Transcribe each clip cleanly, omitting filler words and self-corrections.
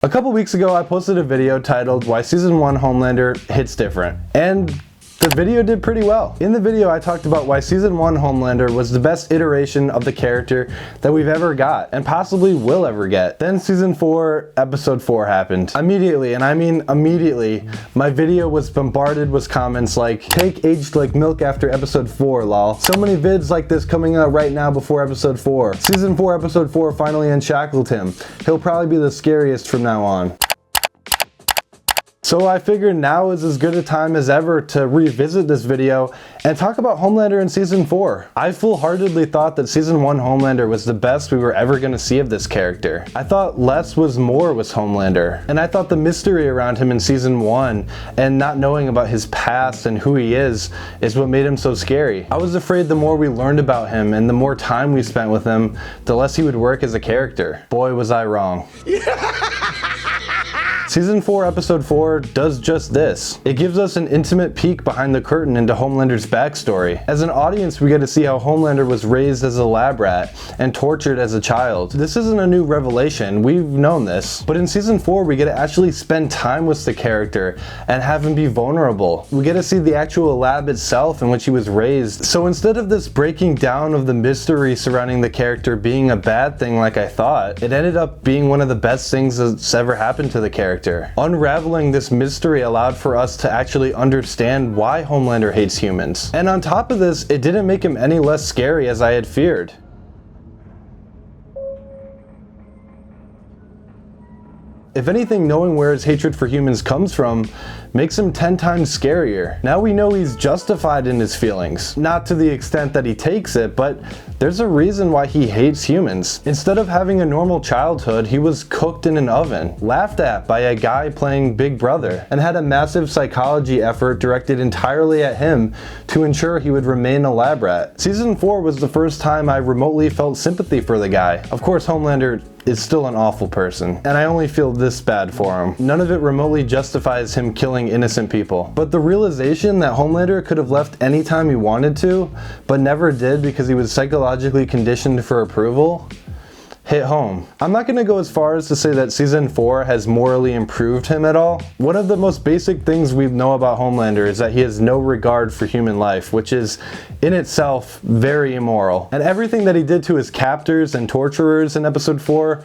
A couple weeks ago, I posted a video titled Why Season 1 Homelander Hits Different, and the video did pretty well. In the video, I talked about why Season 1 Homelander was the best iteration of the character that we've ever got, and possibly will ever get. Then Season 4, Episode 4 happened. Immediately, and I mean immediately, my video was bombarded with comments like, "Take aged like milk after Episode 4, lol. So many vids like this coming out right now before Episode 4. Season 4, Episode 4 finally unshackled him. He'll probably be the scariest from now on." So I figured now is as good a time as ever to revisit this video and talk about Homelander in Season 4. I full-heartedly thought that Season 1 Homelander was the best we were ever going to see of this character. I thought less was more with Homelander, and I thought the mystery around him in Season 1 and not knowing about his past and who he is what made him so scary. I was afraid the more we learned about him and the more time we spent with him, the less he would work as a character. Boy, was I wrong. Season 4, Episode 4 does just this. It gives us an intimate peek behind the curtain into Homelander's backstory. As an audience, we get to see how Homelander was raised as a lab rat and tortured as a child. This isn't a new revelation, we've known this. But in Season 4, we get to actually spend time with the character and have him be vulnerable. We get to see the actual lab itself in which he was raised. So instead of this breaking down of the mystery surrounding the character being a bad thing like I thought, it ended up being one of the best things that's ever happened to the character. Unraveling this mystery allowed for us to actually understand why Homelander hates humans. And on top of this, it didn't make him any less scary as I had feared. If anything, knowing where his hatred for humans comes from makes him 10 times scarier. Now we know he's justified in his feelings. Not to the extent that he takes it, but there's a reason why he hates humans. Instead of having a normal childhood, he was cooked in an oven, laughed at by a guy playing Big Brother, and had a massive psychology effort directed entirely at him to ensure he would remain a lab rat. Season 4 was the first time I remotely felt sympathy for the guy. Of course, Homelander is still an awful person, and I only feel this bad for him. None of it remotely justifies him killing innocent people. But the realization that Homelander could have left anytime he wanted to, but never did because he was psychologically conditioned for approval, hit home. I'm not going to go as far as to say that Season 4 has morally improved him at all. One of the most basic things we know about Homelander is that he has no regard for human life, which is in itself very immoral. And everything that he did to his captors and torturers in Episode 4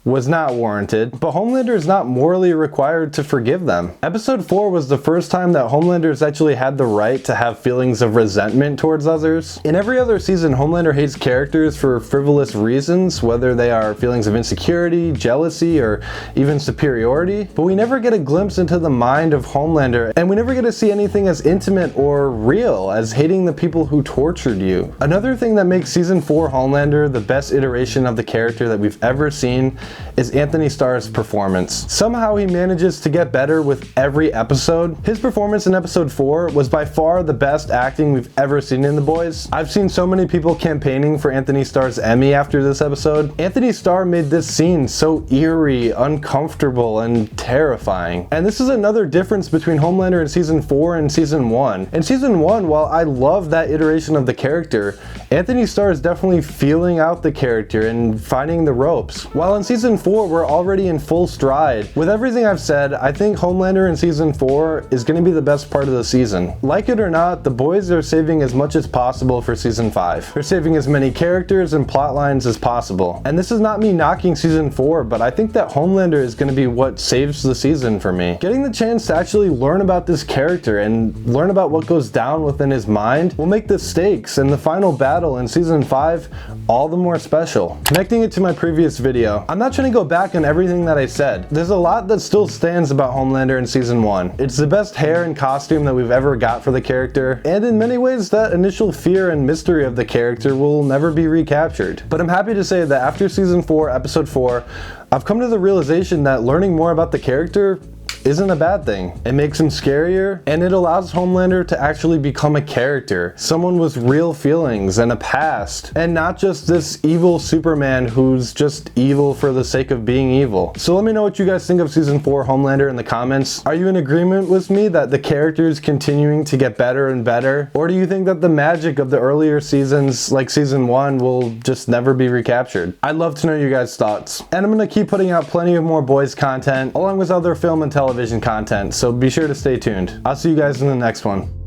was not warranted, but Homelander is not morally required to forgive them. Episode 4 was the first time that Homelander's actually had the right to have feelings of resentment towards others. In every other season, Homelander hates characters for frivolous reasons, whether they are feelings of insecurity, jealousy, or even superiority, but we never get a glimpse into the mind of Homelander, and we never get to see anything as intimate or real as hating the people who tortured you. Another thing that makes Season 4 Homelander the best iteration of the character that we've ever seen is Anthony Starr's performance. Somehow he manages to get better with every episode. His performance in Episode 4 was by far the best acting we've ever seen in The Boys. I've seen so many people campaigning for Anthony Starr's Emmy after this episode. Anthony Starr made this scene so eerie, uncomfortable, and terrifying. And this is another difference between Homelander in Season 4 and Season 1. In Season 1, while I love that iteration of the character, Anthony Starr is definitely feeling out the character and finding the ropes. While in Season 4, we're already in full stride. With everything I've said, I think Homelander in Season 4 is going to be the best part of the season. Like it or not, the boys are saving as much as possible for Season 5. They're saving as many characters and plot lines as possible. And this is not me knocking Season 4, but I think that Homelander is going to be what saves the season for me. Getting the chance to actually learn about this character and learn about what goes down within his mind will make the stakes and the final battle in Season 5 all the more special. Connecting it to my previous video, I'm not trying to go back on everything that I said. There's a lot that still stands about Homelander in Season 1. It's the best hair and costume that we've ever got for the character, and in many ways that initial fear and mystery of the character will never be recaptured. But I'm happy to say that after Season 4, Episode 4, I've come to the realization that learning more about the character isn't a bad thing. It makes him scarier, and it allows Homelander to actually become a character, someone with real feelings and a past, and not just this evil Superman who's just evil for the sake of being evil. So let me know what you guys think of season 4 Homelander in the comments. Are you in agreement with me that the character is continuing to get better and better? Or do you think that the magic of the earlier seasons, like season 1, will just never be recaptured? I'd love to know your guys' thoughts. And I'm gonna keep putting out plenty of more boys content, along with other film and television content, so be sure to stay tuned. I'll see you guys in the next one.